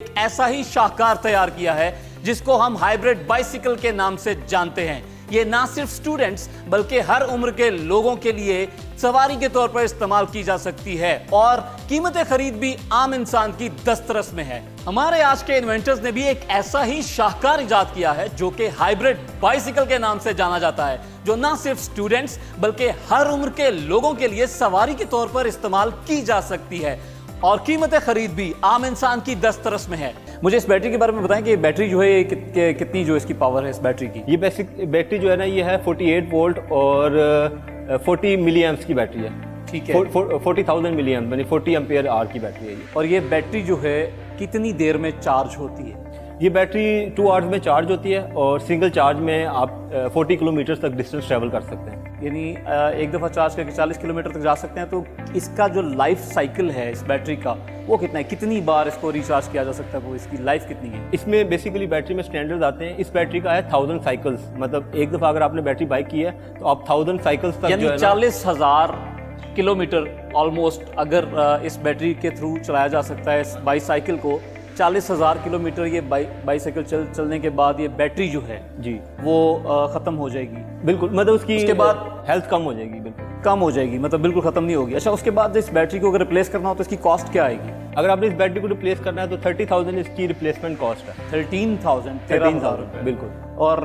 ऐसा ही शाहकार तैयार किया है जिसको हम हाइब्रिड बाइसिकल के नाम से जानते हैं। ये ना सिर्फ स्टूडेंट्स बल्कि हर उम्र के लोगों के लिए सवारी के तौर पर इस्तेमाल की जा सकती है और कीमत खरीद भी आम इंसान की दस्तरस में है। हमारे आज के इन्वेंटर्स ने भी एक ऐसा ही शाहकार इजाद किया है जो कि हाइब्रिड बाइसिकल के नाम से जाना जाता है, जो ना सिर्फ स्टूडेंट्स बल्कि हर उम्र के लोगों के लिए सवारी के तौर पर इस्तेमाल की जा सकती है और कीमत खरीद भी आम इंसान की दस्तरस में है। मुझे इस बैटरी के बारे में बताएं कि बैटरी जो है कितनी जो इसकी पावर है इस बैटरी की। ये बेसिक बैटरी जो है ना, ये है 48 वोल्ट और 40 मिली एम्प्स की बैटरी है। ठीक है, 40,000 मिली एम्प यानी 40 एम्पियर आवर की बैटरी है ये। और ये बैटरी जो है कितनी देर में चार्ज होती है? ये बैटरी 2 आवर्स में चार्ज होती है और सिंगल चार्ज में आप 40 किलोमीटर तक डिस्टेंस ट्रैवल कर सकते हैं। यानी एक दफ़ा चार्ज करके 40 किलोमीटर तक जा सकते हैं। तो इसका जो लाइफ साइकिल है इस बैटरी का वो कितना है, कितनी बार इसको रिचार्ज किया जा सकता है, वो इसकी लाइफ कितनी है? इसमें बेसिकली बैटरी में स्टैंडर्ड आते हैं। इस बैटरी का है 1000 साइकिल्स, मतलब एक दफ़ा अगर आपने बैटरी बाई की है तो आप 1000 साइकिल्स तक, यानी 40,000 किलोमीटर ऑलमोस्ट अगर इस बैटरी के थ्रू चलाया जा सकता है इस बाईसाइकिल को। 40,000 किलोमीटर ये बाईसाइकिल चलने के बाद ये बैटरी जो है जी वो ख़त्म हो जाएगी। बिल्कुल, मतलब उसकी उसके बाद हेल्थ कम हो जाएगी, बिल्कुल कम हो जाएगी, मतलब बिल्कुल ख़त्म नहीं होगी। अच्छा, उसके बाद इस बैटरी को अगर रिप्लेस करना हो तो इसकी कॉस्ट क्या आएगी? अगर आपने इस बैटरी को रिप्लेस करना है तो 30,000 इसकी रिप्लेसमेंट कॉस्ट है। 13,000 रुपये, बिल्कुल। और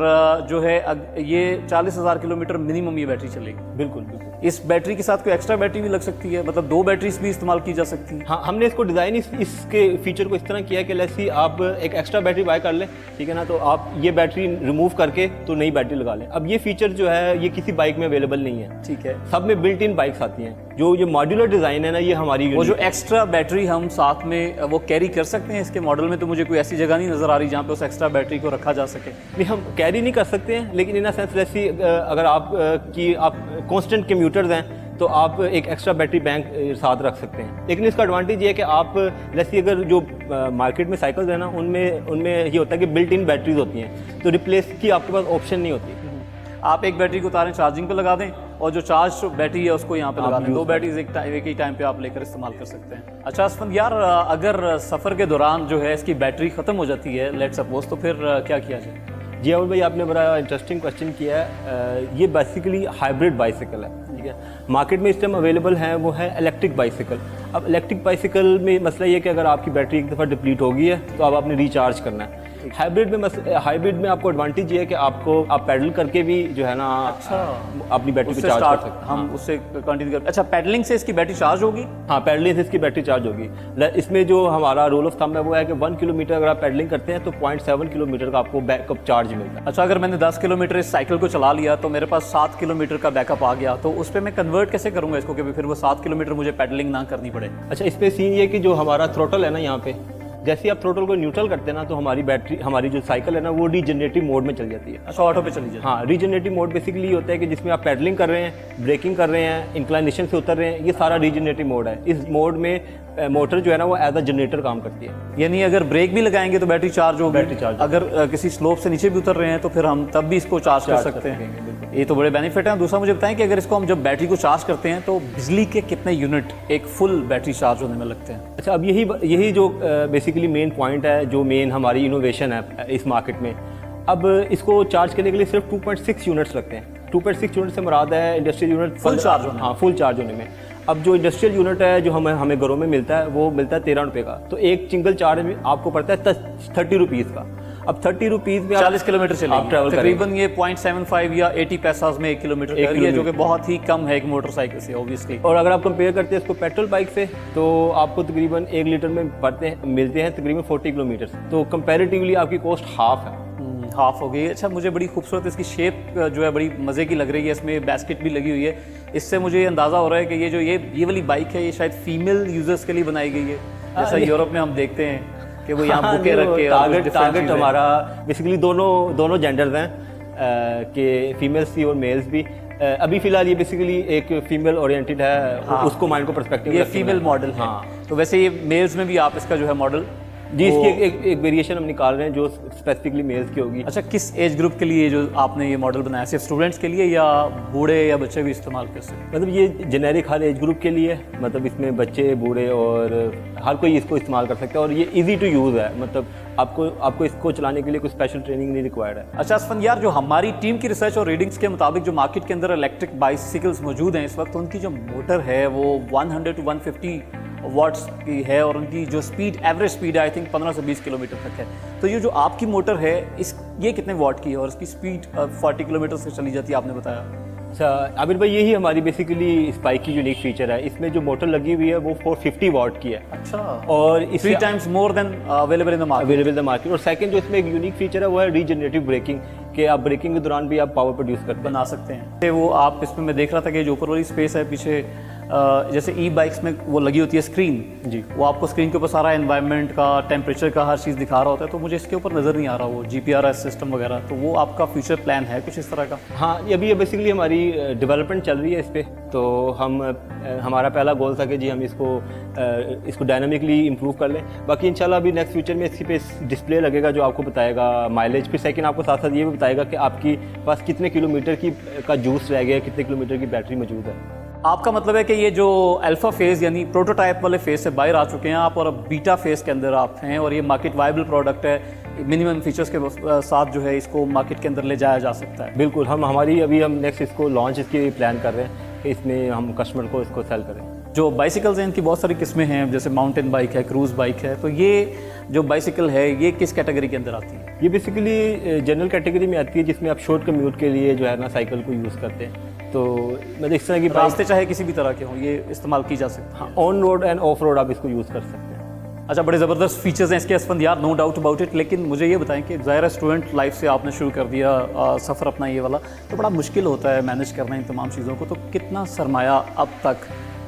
जो है ये 40,000 किलोमीटर मिनिमम ये बैटरी चलेगी। बिल्कुल बिल्कुल। इस बैटरी के साथ कोई एक्स्ट्रा बैटरी भी लग सकती है, मतलब 2 बैटरीज भी इस्तेमाल की जा सकती है? हाँ, हमने इसको डिज़ाइन इसके फीचर को इस तरह किया है कि लेट्स सी आप एक एक्स्ट्रा बैटरी बाय कर लें, ठीक है ना, तो आप ये बैटरी रिमूव करके तो नई बैटरी लगा लें। अब ये फीचर जो है ये किसी बाइक में अवेलेबल नहीं है। ठीक है, सब में बिल्ट इन बाइक्स आती हैं। जो ये मॉड्यूलर डिज़ाइन है ना, ये हमारी वो जो एक्स्ट्रा बैटरी हम साथ में वो कैरी कर सकते हैं इसके मॉडल में, तो मुझे कोई ऐसी जगह नहीं नज़र आ रही जहाँ पे उस एक्स्ट्रा बैटरी को रखा जा सके। नहीं, हम कैरी नहीं कर सकते हैं, लेकिन इन सेंस जैसी अगर आप कॉन्स्टेंट कम्यूटर्स हैं तो आप एक एक्स्ट्रा बैटरी बैंक साथ रख सकते हैं। लेकिन इसका एडवांटेज ये है कि आप जैसे अगर जो मार्केट में साइकिल्स है ना, उनमें ये होता है कि बिल्ट इन बैटरीज होती हैं, तो रिप्लेस की आपके पास ऑप्शन नहीं होती। आप एक बैटरी को उतारें, चार्जिंग पे लगा दें और जो चार्ज बैटरी है उसको यहाँ पे लगा दें। 2 बैटरीज एक ही टाइम पे आप लेकर इस्तेमाल कर सकते हैं। अच्छा असफंद यार, अगर सफ़र के दौरान जो है इसकी बैटरी ख़त्म हो जाती है लेट सपोज, तो फिर क्या किया जाए? जी अवल भाई, आपने बड़ा इंटरेस्टिंग क्वेश्चन किया है। ये बेसिकली हाइब्रिड बाइसिकल है, ठीक है। मार्केट में इस टाइम अवेलेबल है वो है इलेक्ट्रिक बाइसिकल। अब इलेक्ट्रिक बाइसिकल में मसला ये है कि अगर आपकी बैटरी एक दफ़ा डिप्लीट हो गई है तो अब आपने रिचार्ज करना है। हाइब्रिड में आपको एडवांटेज ये है कि आप पैडल करके भी जो है ना, अच्छा, अपनी बैटरी को चार्ज कर सकते हैं। हम उससे कंटिन्यू कर। अच्छा, पैडलिंग से इसकी बैटरी चार्ज होगी? हाँ, पैडलिंग से इसकी बैटरी चार्ज होगी। इसमें जो हमारा रूल ऑफ थंब है वो है कि 1 किलोमीटर अगर आप पैडलिंग करते हैं तो 0.7 किलोमीटर का आपको बैकअप चार्ज मिलता है। अच्छा, अगर मैंने 10 किलोमीटर इस साइकिल को चला लिया तो मेरे पास 7 किलोमीटर का बैकअप आ गया, तो उस पर मैं कन्वर्ट कैसे करूँगा इसको कि फिर वो 7 किलोमीटर मुझे पैडलिंग ना करनी पड़े? अच्छा, इस पर सीन ये कि जो हमारा थ्रोटल है ना, यहाँ पे जैसे आप थ्रोटल को न्यूट्रल करते हैं ना, तो हमारी जो साइकिल है ना वो रीजनरेटिव मोड में चल जाती है। अच्छा, ऑटो पे चली जाती है। हाँ, रीजनरेटिव मोड बेसिकली ये होता है कि जिसमें आप पैडलिंग कर रहे हैं, ब्रेकिंग कर रहे हैं, इंक्लाइनेशन से उतर रहे हैं, ये सारा रीजनरेटिव मोड है। इस मोड में मोटर जो है ना वो एज अ जनरेटर काम करती है। यानी अगर ब्रेक भी लगाएंगे तो बैटरी चार्ज होगी। बैटरी चार्ज, अगर किसी स्लोप से नीचे भी उतर रहे हैं तो फिर हम तब भी इसको चार्ज कर सकते हैं। ये तो बड़े बेनिफिट हैं। दूसरा मुझे बताएं कि अगर इसको हम जब बैटरी को चार्ज करते हैं तो बिजली के कितने यूनिट एक फुल बैटरी चार्ज होने में लगते हैं? अच्छा, अब यही जो बेसिकली मेन पॉइंट है, जो मेन हमारी इनोवेशन है इस मार्केट में। अब इसको चार्ज करने के लिए सिर्फ 2.6 यूनिट्स लगते हैं। 2.6 यूनिट से मुराद है इंडस्ट्रियल यूनिट फुल चार्ज होने। हाँ, फुल चार्ज होने में। अब जो इंडस्ट्रियल यूनिट है जो हमें घरों में मिलता है वो मिलता है 13 रुपये का, तो एक सिंगल चार्ज में आपको पड़ता है 30 रुपीज़ का। अब 30 रुपीज़ में 40 किलोमीटर चलेगी, आप ट्रैवल तकरीबन ये 0.75 या 80 पैसाज में 1 किलोमीटर कर रही है, जो कि बहुत ही कम है एक मोटरसाइकिल से ऑब्वियसली। और अगर आप कंपेयर करते हैं इसको पेट्रोल बाइक से तो आपको तकरीबन 1 लीटर में मिलते हैं तकरीबन 40 किलोमीटर, तो कंपैरेटिवली आपकी कॉस्ट हाफ है। हाफ हो गई। अच्छा, मुझे बड़ी खूबसूरत इसकी शेप जो है बड़ी मज़े की लग रही है। इसमें बास्केट भी लगी हुई है। इससे मुझे ये अंदाज़ा हो रहा है कि ये वाली बाइक है, ये शायद फीमेल यूजर्स के लिए बनाई गई है, जैसा यूरोप में हम देखते हैं कि वो यहाँ बुके रख के। टारगेट हमारा बेसिकली दोनों जेंडर्स हैं कि फीमेल्स भी और मेल्स भी। अभी फिलहाल ये बेसिकली एक फीमेल ओरिएंटेड है। हाँ, उसको माइंड को पर्सपेक्टिव, ये फीमेल मॉडल है। हाँ, तो वैसे ये मेल्स में भी आप इसका जो है मॉडल जी, इसकी एक वेरिएशन हम निकाल रहे हैं जो स्पेसिफिकली मेल्स की होगी। अच्छा, किस एज ग्रुप के लिए जो आपने ये मॉडल बनाया, सिर्फ स्टूडेंट्स के लिए या बूढ़े या बच्चे भी इस्तेमाल कर सकते हैं? मतलब ये जेनेरिक हर एज ग्रुप के लिए है, मतलब इसमें बच्चे बूढ़े और हर कोई इसको इस्तेमाल कर सकता है, और ये इजी टू यूज़ है, मतलब आपको इसको चलाने के लिए कोई स्पेशल ट्रेनिंग नहीं रिक्वायर्ड है। अच्छा असफंदियार, जो हमारी टीम की रिसर्च और रीडिंग्स के मुताबिक जो मार्केट के अंदर इलेक्ट्रिक बाइसिकल्स मौजूद हैं इस वक्त, उनकी जो मोटर है वो 100 to 150 वॉट्स की है और उनकी जो स्पीड, एवरेज स्पीड है आई थिंक 15 से 20 किलोमीटर तक है। तो ये जो आपकी मोटर है ये कितने वॉट की है और इसकी स्पीड 40 किलोमीटर से चली जाती है आपने बताया? अच्छा आबिर भाई, यही हमारी बेसिकली स्पाइक की यूनिक फीचर है। इसमें जो मोटर लगी हुई है वो 450 वॉट की है। अच्छा, और 3 times more than available in the market. और सेकंड जो इसमें एक यूनिक फीचर है वो है रीजनरेटिव ब्रेकिंग, कि आप ब्रेकिंग के दौरान भी आप पावर प्रोड्यूस बना सकते हैं। वो आप इसमें मैं देख रहा था कि जो ऊपर वाली स्पेस है पीछे, जैसे ई बाइक्स में वो लगी होती है स्क्रीन जी, वो आपको स्क्रीन के ऊपर सारा एनवायरनमेंट का, टेम्परेचर का हर चीज़ दिखा रहा होता है। तो मुझे इसके ऊपर नज़र नहीं आ रहा वो GPRS सिस्टम वगैरह, तो वो आपका फ्यूचर प्लान है कुछ इस तरह का? हाँ, ये अभी बेसिकली हमारी डेवलपमेंट चल रही है इस पर। तो हमारा पहला गोल था कि जी हम इसको डायनामिकली इम्प्रूव कर लें। बाकी इंशाल्लाह अभी नेक्स्ट फ्यूचर में इसकी पे डिस्प्ले लगेगा जो आपको बताएगा माइलेज। फिर सेकंड आपको साथ साथ ये भी बताएगा कि आपकी पास कितने किलोमीटर का जूस रह गया, कितने किलोमीटर की बैटरी मौजूद है। आपका मतलब है कि ये जो अल्फा फेज़ यानी प्रोटोटाइप वाले फेज़ से बाहर आ चुके हैं आप, और अब बीटा फेज़ के अंदर आप हैं, और ये मार्केट वायबल प्रोडक्ट है, मिनिमम फीचर्स के साथ जो है इसको मार्केट के अंदर ले जाया जा सकता है। बिल्कुल, हम नेक्स्ट इसको लॉन्च इसकी प्लान कर रहे हैं कि इसमें हम कस्टमर को इसको सेल करें। जो बाइसिकल्स हैं इनकी बहुत सारी किस्में हैं, जैसे माउंटेन बाइक है, क्रूज़ बाइक है, तो ये जो बाइसिकल है ये किस कैटेगरी के अंदर आती है? ये बेसिकली जनरल कैटेगरी में आती है, जिसमें आप शॉर्ट कम्यूट के लिए जो है ना साइकिल को यूज़ करते हैं। तो मतलब इस तरह की रास्ते चाहे किसी भी तरह के हों ये इस्तेमाल की जा सकती है। हाँ, on road end of road आप इसको यूज़ कर सकते हैं। अच्छा, बड़े ज़बरदस्त फीचर्स हैं इसके Asfandiyar, no doubt about it. लेकिन मुझे ये बताएं कि ज़ाहिर है स्टूडेंट लाइफ से आपने शुरू कर दिया सफ़र अपना ये वाला, तो बड़ा मुश्किल होता है मैनेज करना इन तमाम चीज़ों को। तो कितना सरमाया अब तक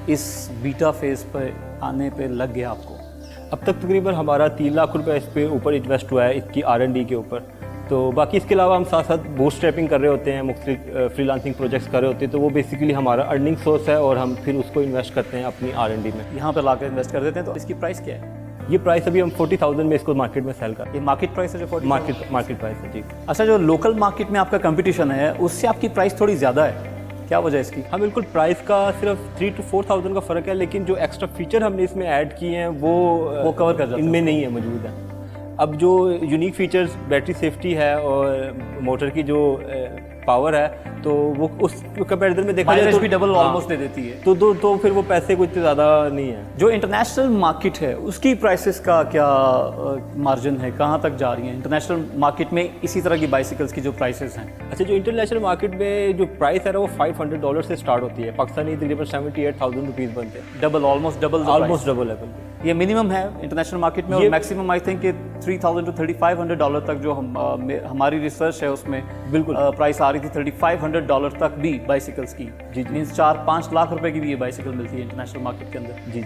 इस बीटा फेज़ पर आने पे लग गया आपको? अब तक तकरीबन हमारा 3 लाख रुपए इस पे ऊपर इन्वेस्ट हुआ है इसकी R&D के ऊपर। तो बाकी इसके अलावा हम साथ साथ बूटस्ट्रैपिंग कर रहे होते हैं, मुख्तलिफ फ्रीलांसिंग प्रोजेक्ट्स कर रहे होते हैं, तो वो बेसिकली हमारा अर्निंग सोर्स है और हम फिर उसको इन्वेस्ट करते हैं अपनी R&D में। यहाँ पर ला कर इन्वेस्ट कर देते हैं। तो इसकी प्राइस क्या है? ये प्राइस अभी हम 40,000 में इसको मार्केट में सेल करते हैं। ये मार्केट प्राइस है जो 40,000? मार्केट प्राइस है जी। अच्छा, जो लोकल मार्केट में आपका कंपटीशन है उससे आपकी प्राइस थोड़ी ज़्यादा है, क्या वजह इसकी? हाँ बिल्कुल, प्राइस का सिर्फ 3 to 4,000 का फ़र्क है, लेकिन जो एक्स्ट्रा फीचर हमने इसमें ऐड किए हैं वो कवर कर जाते हैं, इनमें नहीं है, मौजूद है। अब जो यूनिक फीचर्स बैटरी सेफ्टी है और मोटर की जो पावर है, तो वो उस कंपैरिजन में देखा जाए तो भी डबल ऑलमोस्ट दे देती है। तो फिर वो पैसे कुछ ज़्यादा नहीं है। जो इंटरनेशनल मार्केट है उसकी प्राइसेस का क्या मार्जिन है, कहाँ तक जा रही है इंटरनेशनल मार्केट में इसी तरह की बाइसिकल्स की जो प्राइसेस हैं? अच्छा, जो इंटरनेशनल मार्केट में जो प्राइस है वो $500 से स्टार्ट होती है। पाकिस्तानी तकरीबन 78,000 रुपीज़ बनते हैं। Double, almost double level. ये मिनिमम है इंटरनेशनल मार्केट में, और मैक्सिमम आई थिंक $3,000 to $3,500 तक जो हमारी रिसर्च है उसमें बिल्कुल प्राइस आ रही थी $3,500 तक भी बाइसिकल्स की। जी, मीन्स 4-5 लाख रुपए की भी ये बाइसिकल मिलती है इंटरनेशनल मार्केट के अंदर। जी।